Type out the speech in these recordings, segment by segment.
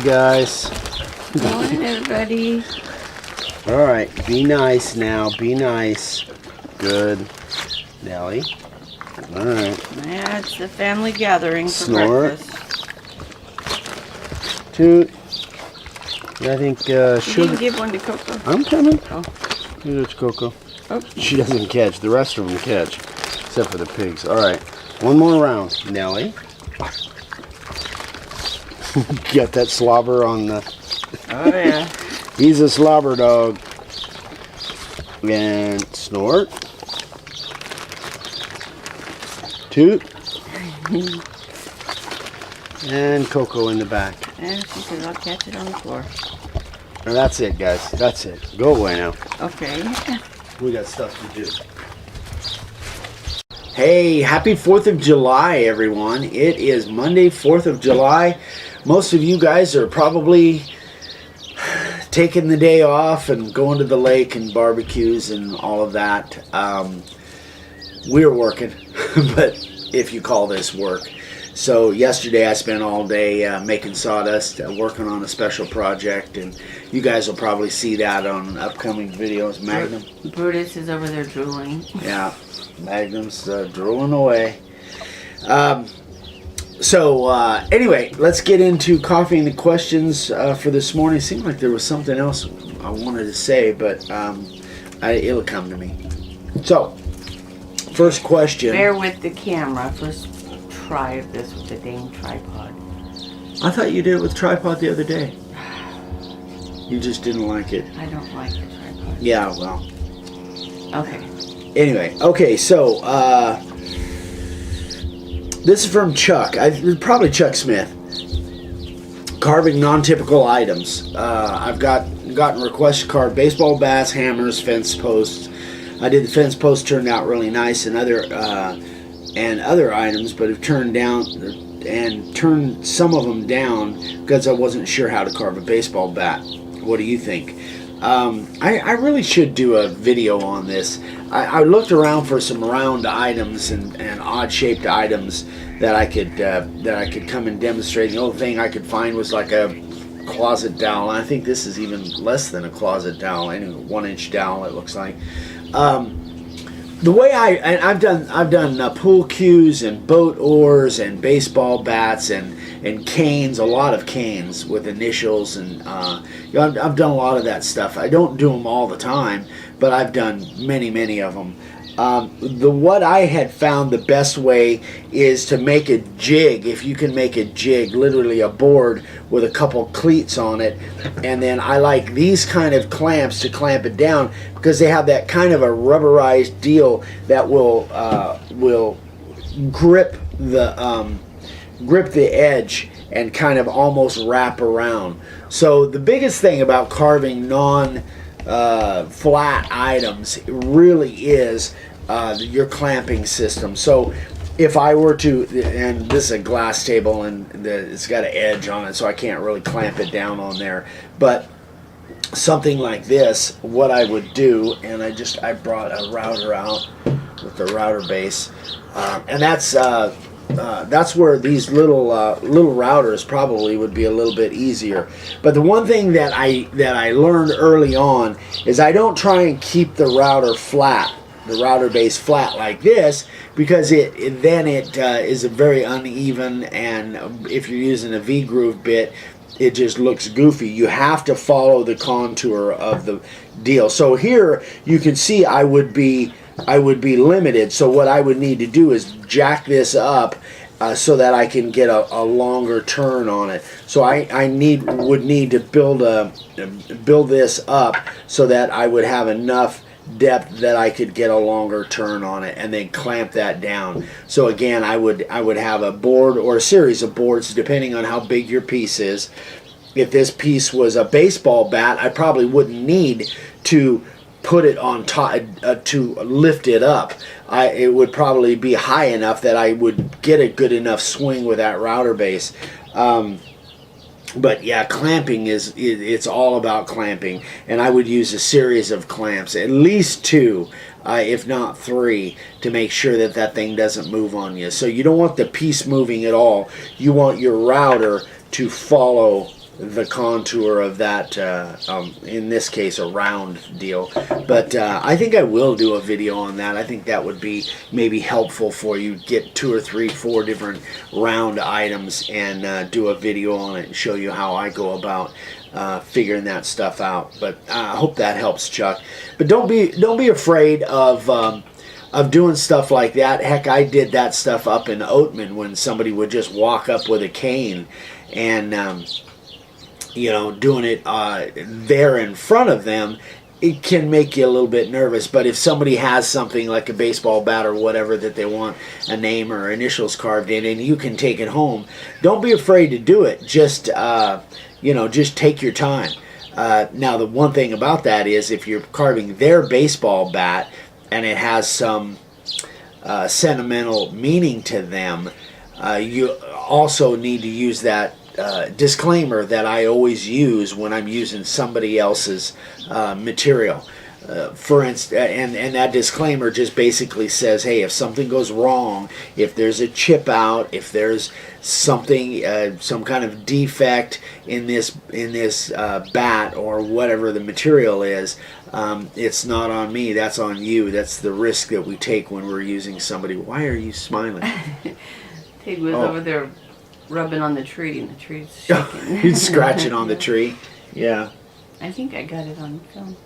guys. Good morning, everybody. All right, be nice now. Be nice. Good. Nellie. All right. Yeah, it's the family gathering for Snort. breakfast. Toot. I think You sugar. didn't give one to Coco. I'm coming. Oh. Here's Coco. Oh. She doesn't catch. The rest of them catch, except for the pigs. All right, one more round, Nellie. Got that slobber on the. Oh, yeah. He's a slobber dog. And snort. Toot. And Coco in the back. And she says, I'll catch it on the floor. And that's it, guys. That's it. Go away now. Okay. We got stuff to do. Hey, happy 4th of July, everyone. It is Monday, 4th of July. Most of you guys are probably taking the day off and going to the lake and barbecues and all of that. We're working, but if you call this work. So yesterday I spent all day making sawdust, working on a special project, and you guys will probably see that on upcoming videos. Magnum. Brutus is over there drooling. Yeah, Magnum's drooling away. Anyway, let's get into coffee and the questions for this morning. It seemed like there was something else I wanted to say, but it'll come to me. So, first question. Bear with the camera. First try of this with the dang tripod. I thought you did it with tripod the other day. You just didn't like it. I don't like the tripod. Yeah, well. Okay. Anyway, okay, so this is from Chuck. Probably Chuck Smith. Carving non-typical items. I've gotten requests to carve baseball bats, hammers, fence posts. I did the fence post, turned out really nice, and other items, but have turned some of them down because I wasn't sure how to carve a baseball bat. What do you think? I really should do a video on this. I looked around for some round items and odd-shaped items that I could come and demonstrate. The only thing I could find was like a closet dowel. And I think this is even less than a closet dowel. Anyway, 1-inch dowel it looks like. The way I've done pool cues and boat oars and baseball bats and canes, a lot of canes with initials, and I've done a lot of that stuff. I don't do them all the time, but I've done many of them. What I had found the best way is to make a jig. If you can make a jig, literally a board with a couple cleats on it, and then I like these kind of clamps to clamp it down because they have that kind of a rubberized deal that will grip the edge and kind of almost wrap around. So the biggest thing about carving flat items really is your clamping system. So if I were to, and this is a glass table and it's got an edge on it, so I can't really clamp it down on there, but something like this, what I would do, and I brought a router out with the router base, and that's where these little routers probably would be a little bit easier. But the one thing that I learned early on is I don't try and keep the router flat, the router base flat like this, because it is a very uneven, and if you're using a V-groove bit, it just looks goofy. You have to follow the contour of the deal. So here you can see I would be limited. So what I would need to do is jack this up so that I can get a longer turn on it. So I would need to build this up so that I would have enough depth that I could get a longer turn on it, and then clamp that down. So again, I would have a board or a series of boards depending on how big your piece is. If this piece was a baseball bat, I probably wouldn't need to put it on top to lift it up. It would probably be high enough that I would get a good enough swing with that router base. But yeah, clamping it's all about clamping, and I would use a series of clamps, at least 2, if not 3, to make sure that thing doesn't move on you. So you don't want the piece moving at all. You want your router to follow the contour of that, in this case, a round deal. But I think I will do a video on that. I think that would be maybe helpful for you. Get 2 or 3, 4 different round items and do a video on it and show you how I go about figuring that stuff out. But I hope that helps, Chuck. But don't be afraid of doing stuff like that. Heck, I did that stuff up in Oatman when somebody would just walk up with a cane and doing it there in front of them. It can make you a little bit nervous. But if somebody has something like a baseball bat or whatever that they want a name or initials carved in, and you can take it home, don't be afraid to do it. Just just take your time. Now, the one thing about that is if you're carving their baseball bat and it has some sentimental meaning to them, you also need to use that disclaimer that I always use when I'm using somebody else's material. For instance, and that disclaimer just basically says, hey, if something goes wrong, if there's a chip out, if there's something, some kind of defect in this bat or whatever the material is, it's not on me, that's on you. That's the risk that we take when we're using somebody. Why are you smiling? Tig was over there rubbing on the tree, and the tree's shaking. He's scratching on the tree. Yeah. I think I got it on film.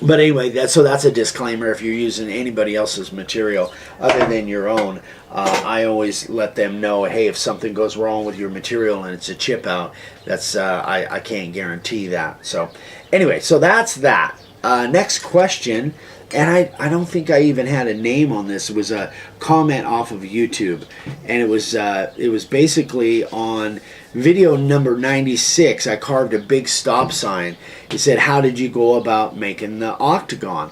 But anyway, that's a disclaimer. If you're using anybody else's material other than your own, I always let them know, hey, if something goes wrong with your material and it's a chip out, that's I can't guarantee that. So anyway, so that's that. Next question, and I don't think I even had a name on this. It was a comment off of YouTube, and it was basically on video number 96. I carved a big stop sign. He said, how did you go about making the octagon?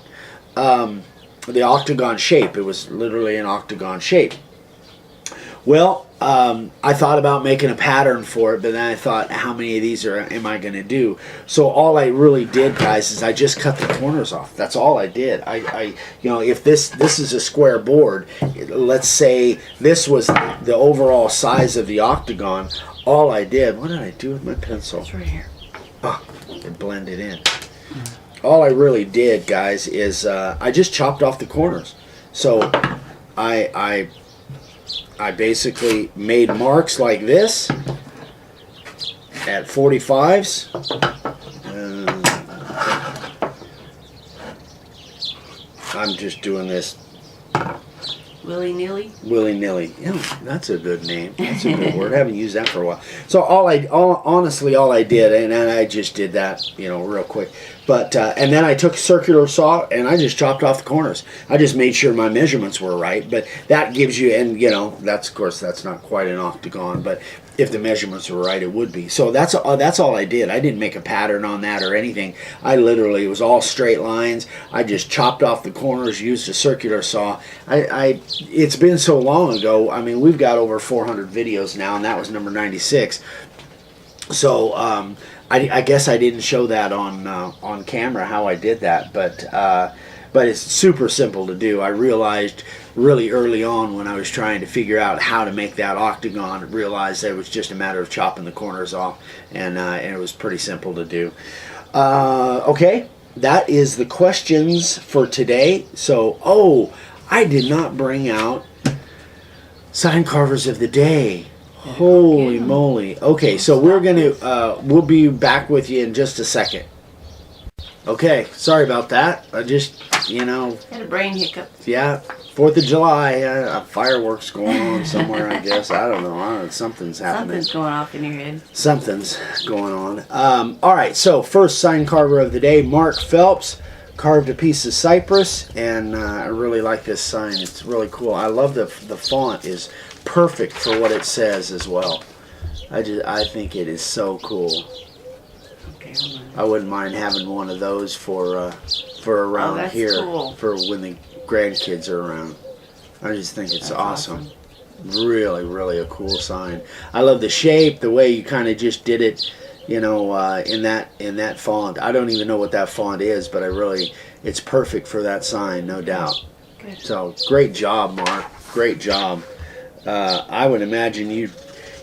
The octagon shape. It was literally an octagon shape. Well, I thought about making a pattern for it, but then I thought, how many of these am I going to do? So all I really did, guys, is I just cut the corners off. That's all I did. If this is a square board, let's say this was the overall size of the octagon. All I did, what did I do with my pencil? It's right here. Oh, it blended in. All I really did, guys, is I just chopped off the corners. So I basically made marks like this at 45s. I'm just doing this willy-nilly. Willy-nilly. Yeah, that's a good name. That's a good word. I haven't used that for a while. So honestly, all I did, and I just did that, real quick. But and then I took a circular saw and I just chopped off the corners. I just made sure my measurements were right. But that gives you, and that's of course that's not quite an octagon, but if the measurements were right, it would be. So that's all I did. I didn't make a pattern on that or anything. I literally, it was all straight lines. I just chopped off the corners, used a circular saw. It's been so long ago. I mean, we've got over 400 videos now, and that was number 96. So I guess I didn't show that on camera how I did that, but it's super simple to do. I realized really early on when I was trying to figure out how to make that octagon, realized that it was just a matter of chopping the corners off, and it was pretty simple to do. Okay, that is the questions for today. So, I did not bring out sign carvers of the day. Holy moly. Okay, so we'll be back with you in just a second. Okay, sorry about that. I just, had a brain hiccup. Yeah, 4th of July, fireworks going on somewhere, I guess. I don't know. Something's happening. Something's going off in your head. Something's going on. All right, so first sign carver of the day, Mark Phelps, carved a piece of cypress, and I really like this sign. It's really cool. I love the font is perfect for what it says as well. I think it is so cool. Okay, hold on. I wouldn't mind having one of those for around that's here cool. for when the grandkids are around. I just think it's awesome. Really, really a cool sign. I love the shape, the way you kind of just did it, in that font. I don't even know what that font is, but it's perfect for that sign, no doubt. Good. So great job, Mark. Great job. I would imagine you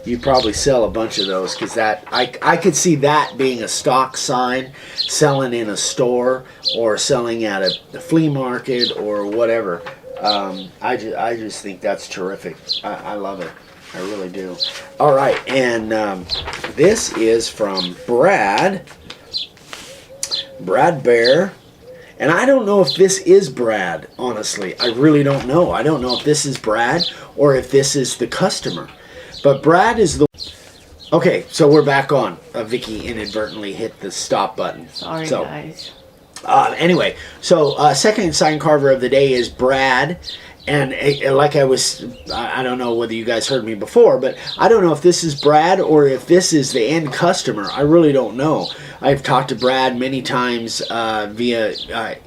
you probably sell a bunch of those, because that I could see that being a stock sign, selling in a store or selling at a flea market or whatever. I just think that's terrific. I love it. I really do. All right, and this is from Brad Bear. And I don't know if this is Brad, honestly. I really don't know. I don't know if this is Brad or if this is the customer. But Brad is the... Okay, so we're back on. Vicky inadvertently hit the stop button. Sorry, guys. Anyway, so second sign carver of the day is Brad. And like I don't know whether you guys heard me before, but I don't know if this is Brad or if this is the end customer. I really don't know. I've talked to Brad many times via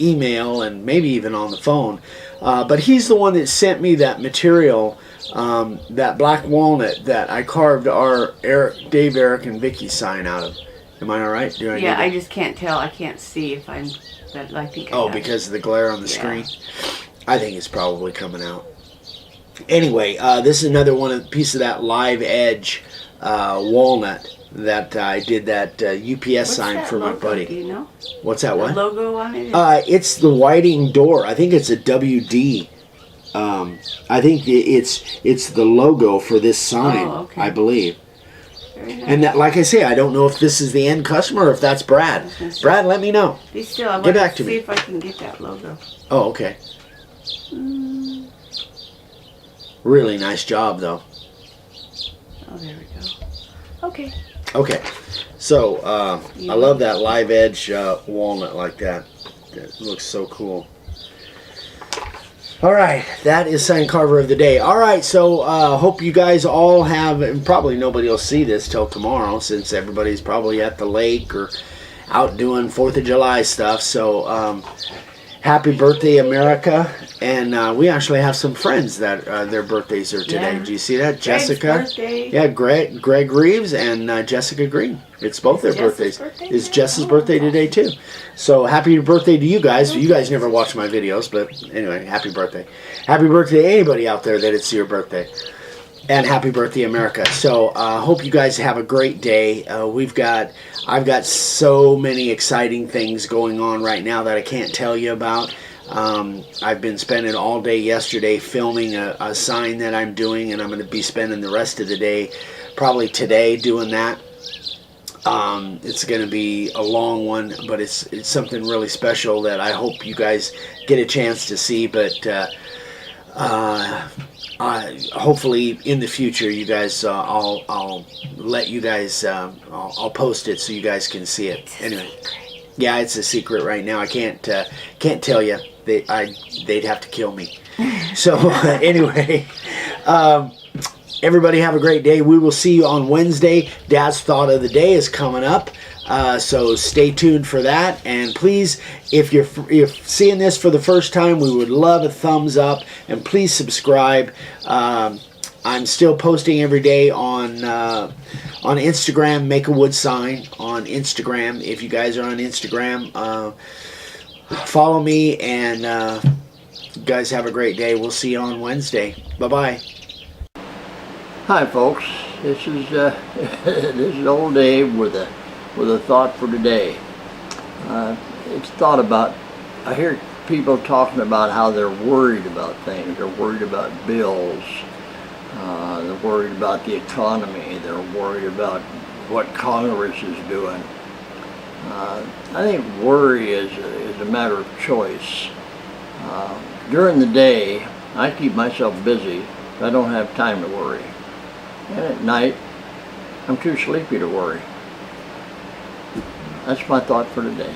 email and maybe even on the phone. But he's the one that sent me that material, that black walnut that I carved our Dave, Eric, and Vicky sign out of. Am I all right? Yeah, I just can't tell. I can't see if I'm... But I think because of the glare on the screen? I think it's probably coming out. Anyway, this is another piece of that Live Edge walnut that I did that UPS sign for my buddy. Do you know? What's that? The logo on it? It's the Whiting door. I think it's a WD. I think it's the logo for this sign. Oh, okay. I believe. Very nice. And that, like I say, I don't know if this is the end customer or if that's Brad. Brad, let me know. Be still. I Get back to see me. if I can get that logo. Oh, okay. Really nice job, though. Oh, there we go. Okay. Okay. So, I love that Live Edge walnut like that. It looks so cool. All right, that is sign carver of the day. All right, so hope you guys all have, and probably nobody will see this till tomorrow since everybody's probably at the lake or out doing 4th of July stuff. So, happy birthday, America. And we actually have some friends that their birthdays are today. Yeah. Did you see that? Greg's Jessica. birthday. Yeah, Greg Reeves and Jessica Green. It's both their birthdays. It's Jess's birthday today, too. So happy birthday to you guys. You guys never watch my videos, but anyway, happy birthday. Happy birthday to anybody out there that it's your birthday. And happy birthday, America. So hope you guys have a great day. I've got so many exciting things going on right now that I can't tell you about. I've been spending all day yesterday filming a sign that I'm doing, and I'm going to be spending the rest of the day, probably today, doing that. It's going to be a long one, but it's something really special that I hope you guys get a chance to see. But hopefully in the future, you guys, I'll let you guys, I'll post it so you guys can see it. Anyway, yeah, it's a secret right now. I can't tell you. They'd have to kill me. So anyway, everybody have a great day. We will see you on Wednesday. Dad's Thought of the Day is coming up. So stay tuned for that. And please, if you're seeing this for the first time, we would love a thumbs up. And please subscribe. I'm still posting every day on Instagram. Make a wood sign on Instagram. If you guys are on Instagram, follow me. And you guys have a great day. We'll see you on Wednesday. Bye-bye. Hi folks, this is old Dave with a thought for today. It's thought about. I hear people talking about how they're worried about things. They're worried about bills. They're worried about the economy. They're worried about what Congress is doing. I think worry is a matter of choice. During the day, I keep myself busy. I don't have time to worry. And at night, I'm too sleepy to worry. That's my thought for today.